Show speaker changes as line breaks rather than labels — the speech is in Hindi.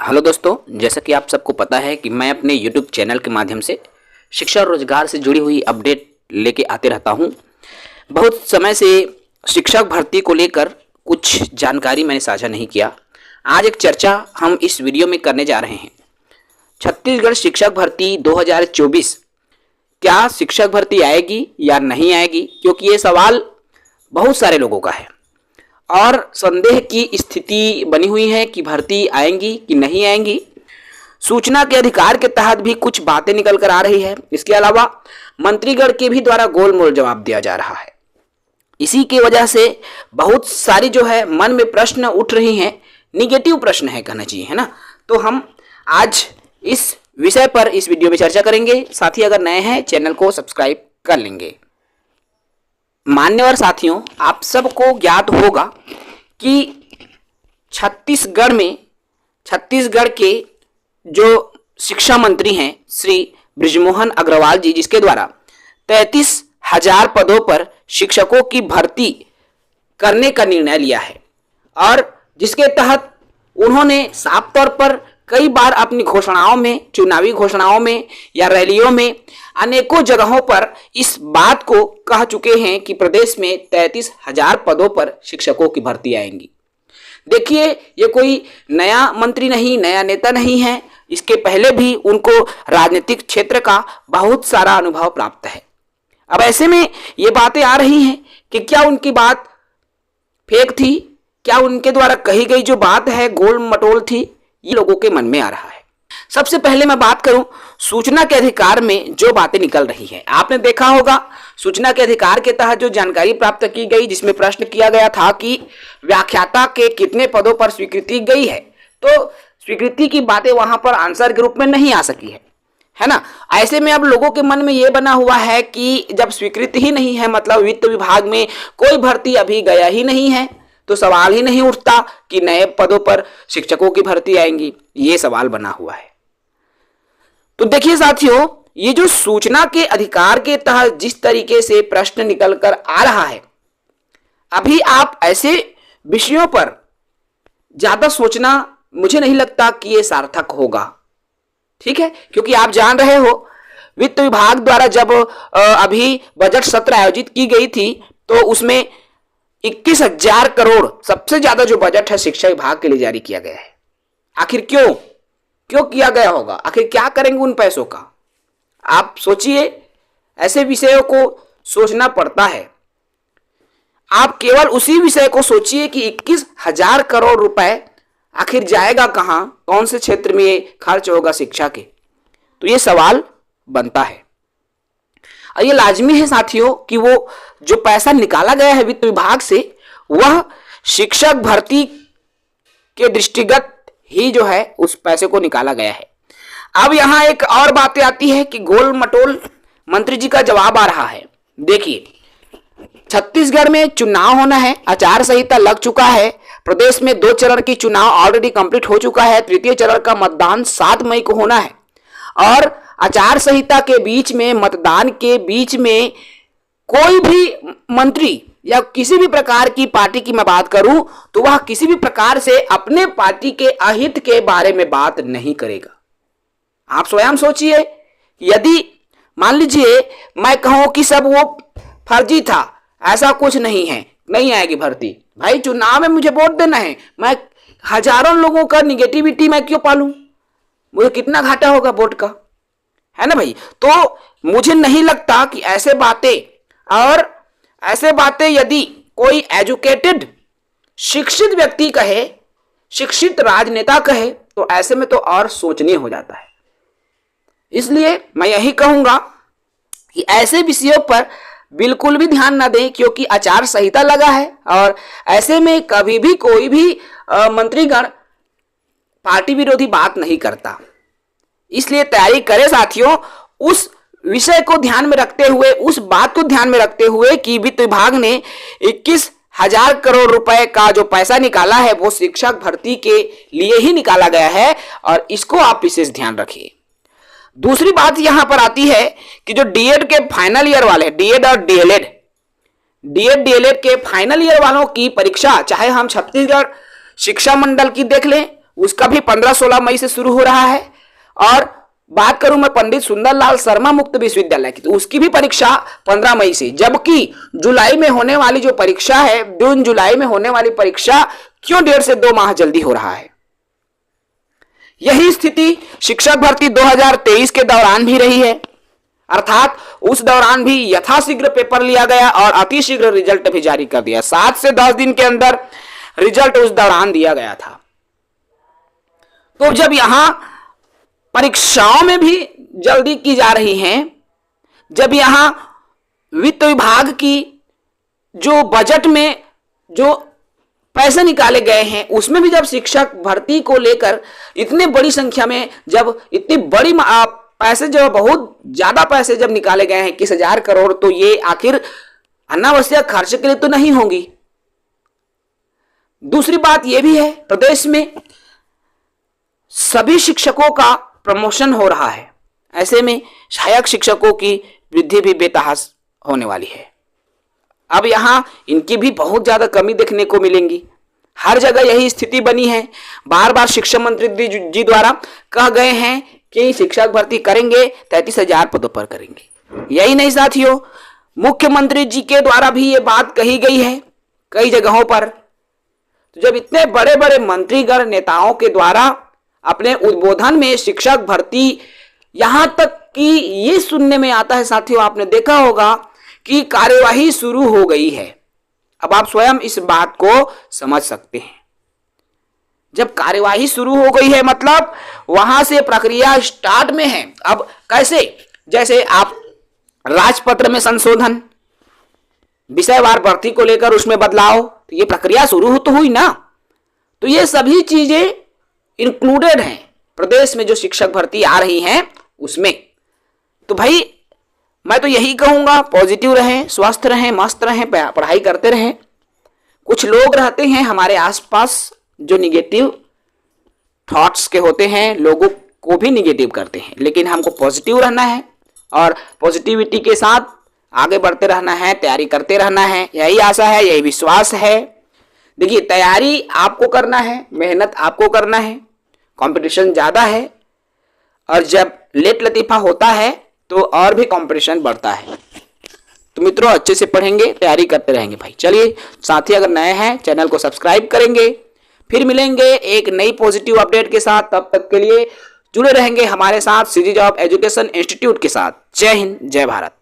हेलो दोस्तों, जैसा कि आप सबको पता है कि मैं अपने YouTube चैनल के माध्यम से शिक्षा और रोजगार से जुड़ी हुई अपडेट लेके आते रहता हूं। बहुत समय से शिक्षक भर्ती को लेकर कुछ जानकारी मैंने साझा नहीं किया। आज एक चर्चा हम इस वीडियो में करने जा रहे हैं। छत्तीसगढ़ शिक्षक भर्ती 2024 क्या शिक्षक भर्ती आएगी या नहीं आएगी, क्योंकि ये सवाल बहुत सारे लोगों का है और संदेह की स्थिति बनी हुई है कि भर्ती आएंगी कि नहीं आएंगी। सूचना के अधिकार के तहत भी कुछ बातें निकल कर आ रही है। इसके अलावा मंत्रीगण के भी द्वारा गोलमोल जवाब दिया जा रहा है। इसी की वजह से बहुत सारी जो है मन में प्रश्न उठ रही हैं, निगेटिव प्रश्न है कहना चाहिए, है ना। तो हम आज इस विषय पर इस वीडियो में चर्चा करेंगे। साथ ही अगर नए हैं चैनल को सब्सक्राइब कर लेंगे। मान्यवर साथियों, आप सबको ज्ञात होगा कि छत्तीसगढ़ के जो शिक्षा मंत्री हैं श्री बृजमोहन अग्रवाल जी, जिसके द्वारा 33,000 पदों पर शिक्षकों की भर्ती करने का निर्णय लिया है और जिसके तहत उन्होंने साफ तौर पर कई बार अपनी घोषणाओं में, चुनावी घोषणाओं में या रैलियों में अनेकों जगहों पर इस बात को कह चुके हैं कि प्रदेश में 33,000 पदों पर शिक्षकों की भर्ती आएंगी। देखिए, ये कोई नया मंत्री नहीं, नया नेता नहीं है। इसके पहले भी उनको राजनीतिक क्षेत्र का बहुत सारा अनुभव प्राप्त है। अब ऐसे में ये बातें आ रही हैं कि क्या उनकी बात फेक थी, क्या उनके द्वारा कही गई जो बात है गोल मटोल थी, ये लोगों के मन में आ रहा है। सबसे पहले मैं बात करूं सूचना के अधिकार में जो बातें निकल रही है। आपने देखा होगा सूचना के अधिकार के तहत जो जानकारी प्राप्त की गई, जिसमें प्रश्न किया गया था कि व्याख्याता के कितने पदों पर स्वीकृति गई है, तो स्वीकृति की बातें वहां पर आंसर के रूप में नहीं आ सकी है ना। ऐसे में अब लोगों के मन में यह बना हुआ है कि जब स्वीकृति ही नहीं है, मतलब वित्त विभाग में कोई भर्ती अभी गया ही नहीं है, तो सवाल ही नहीं उठता कि नए पदों पर शिक्षकों की भर्ती आएंगी। ये सवाल बना हुआ है। तो देखिए साथियों, ये जो सूचना के अधिकार के तहत जिस तरीके से प्रश्न निकल कर आ रहा है, अभी आप ऐसे विषयों पर ज्यादा सोचना मुझे नहीं लगता कि ये सार्थक होगा। ठीक है, क्योंकि आप जान रहे हो वित्त विभाग द्वारा जब अभी बजट सत्र आयोजित की गई थी, तो उसमें 21,000 करोड़ सबसे ज्यादा जो बजट है शिक्षा विभाग के लिए जारी किया गया है। आखिर क्यों किया गया होगा? आखिर क्या करेंगे उन पैसों का? आप सोचिए, ऐसे विषयों को सोचना पड़ता है। आप केवल उसी विषय को सोचिए कि 21,000 करोड़ रुपए आखिर जाएगा कहां, कौन से क्षेत्र में ये खर्च होगा शिक्षा के, तो ये सवाल बनता है। और ये लाजमी है साथियों कि वो जो पैसा निकाला गया है वित्त विभाग से, वह शिक्षक भर्ती के दृष्टिगत ही जो है उस पैसे को निकाला गया है। अब यहां एक और बातें आती है कि गोल मटोल मंत्री जी का जवाब आ रहा है। देखिए, छत्तीसगढ़ में चुनाव होना है, आचार संहिता लग चुका है, प्रदेश में 2 चरण की चुनाव ऑलरेडी कंप्लीट हो चुका है, तृतीय चरण का मतदान 7 मई को होना है और आचार संहिता के बीच में, मतदान के बीच में कोई भी मंत्री या किसी भी प्रकार की पार्टी की मैं बात करूं तो वह किसी भी प्रकार से अपने पार्टी के अहित के बारे में बात नहीं करेगा। आप स्वयं सोचिए, यदि मान लीजिए मैं कहूं कि सब वो फर्जी था, ऐसा कुछ नहीं है, नहीं आएगी भर्ती, भाई चुनाव में मुझे वोट देना है, मैं हजारों लोगों का निगेटिविटी मैं क्यों पालूं? मुझे कितना घाटा होगा वोट का, है ना भाई। तो मुझे नहीं लगता कि ऐसे बातें यदि कोई एजुकेटेड शिक्षित व्यक्ति कहे, शिक्षित राजनेता कहे, तो ऐसे में तो और सोचनीय हो जाता है। इसलिए मैं यही कहूंगा कि ऐसे विषयों पर बिल्कुल भी ध्यान ना दें, क्योंकि आचार संहिता लगा है और ऐसे में कभी भी कोई भी मंत्रीगण पार्टी विरोधी बात नहीं करता। इसलिए तैयारी करें साथियों, उस विषय को ध्यान में रखते हुए, उस बात को ध्यान में रखते हुए कि वित्त विभाग ने 21,000 करोड़ रुपए का जो पैसा निकाला है वो शिक्षक भर्ती के लिए ही निकाला गया है और इसको आप विशेष ध्यान रखिए। दूसरी बात यहां पर आती है कि जो डीएड के फाइनल ईयर वाले, डीएड और डीएलएड के फाइनल ईयर वालों की परीक्षा, चाहे हम छत्तीसगढ़ शिक्षा मंडल की देख लें, उसका भी 15-16 मई से शुरू हो रहा है। और बात करूं मैं पंडित सुंदरलाल शर्मा मुक्त विश्वविद्यालय की, तो उसकी भी परीक्षा 15 मई से, जबकि जुलाई में होने वाली जो परीक्षा है, जून जुलाई में होने वाली परीक्षा क्यों 1.5 से 2 माह जल्दी हो रहा है। यही स्थिति शिक्षक भर्ती 2023 के दौरान भी रही है, अर्थात उस दौरान भी यथाशीघ्र पेपर लिया गया और अतिशीघ्र रिजल्ट भी जारी कर दिया। 7 से 10 दिन के अंदर रिजल्ट उस दौरान दिया गया था। तो जब यहां परीक्षाओं में भी जल्दी की जा रही है, जब यहां वित्त विभाग की जो बजट में जो पैसे निकाले गए हैं उसमें भी जब शिक्षक भर्ती को लेकर इतने बड़ी संख्या में, जब इतनी बड़ी पैसे, जब बहुत ज्यादा पैसे जब निकाले गए हैं 21,000 करोड़, तो ये आखिर अनावश्यक खर्च के लिए तो नहीं होंगी। दूसरी बात यह भी है, प्रदेश में सभी शिक्षकों का प्रमोशन हो रहा है, ऐसे में सहायक शिक्षकों की वृद्धि भी बेतहास होने वाली है। अब यहां इनकी भी बहुत ज्यादा कमी देखने को मिलेंगी। हर जगह यही स्थिति बनी है। बार बार शिक्षा मंत्री जी द्वारा कह गए हैं कि शिक्षक भर्ती करेंगे, 33,000 पदों पर करेंगे। यही नहीं साथियों, मुख्यमंत्री जी के द्वारा भी ये बात कही गई है कई जगहों पर। तो जब इतने बड़े बड़े मंत्रीगण नेताओं के द्वारा अपने उद्बोधन में शिक्षक भर्ती, यहां तक कि ये सुनने में आता है साथियों, आपने देखा होगा कि कार्यवाही शुरू हो गई है। अब आप स्वयं इस बात को समझ सकते हैं। जब कार्यवाही शुरू हो गई है मतलब वहां से प्रक्रिया स्टार्ट में है। अब कैसे, जैसे आप राजपत्र में संशोधन, विषयवार भर्ती को लेकर उसमें बदलाव, तो ये प्रक्रिया शुरू तो हुई ना। तो ये सभी चीजें इंक्लूडेड हैं प्रदेश में जो शिक्षक भर्ती आ रही हैं उसमें। तो भाई मैं तो यही कहूंगा, पॉजिटिव रहें, स्वस्थ रहें, मस्त रहें, पढ़ाई करते रहें। कुछ लोग रहते हैं हमारे आसपास जो निगेटिव थॉट्स के होते हैं, लोगों को भी निगेटिव करते हैं, लेकिन हमको पॉजिटिव रहना है और पॉजिटिविटी के साथ आगे बढ़ते रहना है, तैयारी करते रहना है। यही आशा है, यही विश्वास है। देखिए, तैयारी आपको करना है, मेहनत आपको करना है, कंपटीशन ज़्यादा है और जब लेट लतीफ़ा होता है तो और भी कंपटीशन बढ़ता है। तो मित्रों, अच्छे से पढ़ेंगे, तैयारी करते रहेंगे भाई। चलिए साथी, अगर नए हैं चैनल को सब्सक्राइब करेंगे। फिर मिलेंगे एक नई पॉजिटिव अपडेट के साथ। तब तक के लिए जुड़े रहेंगे हमारे साथ सीजी जॉब एजुकेशन इंस्टीट्यूट के साथ। जय हिंद, जय भारत।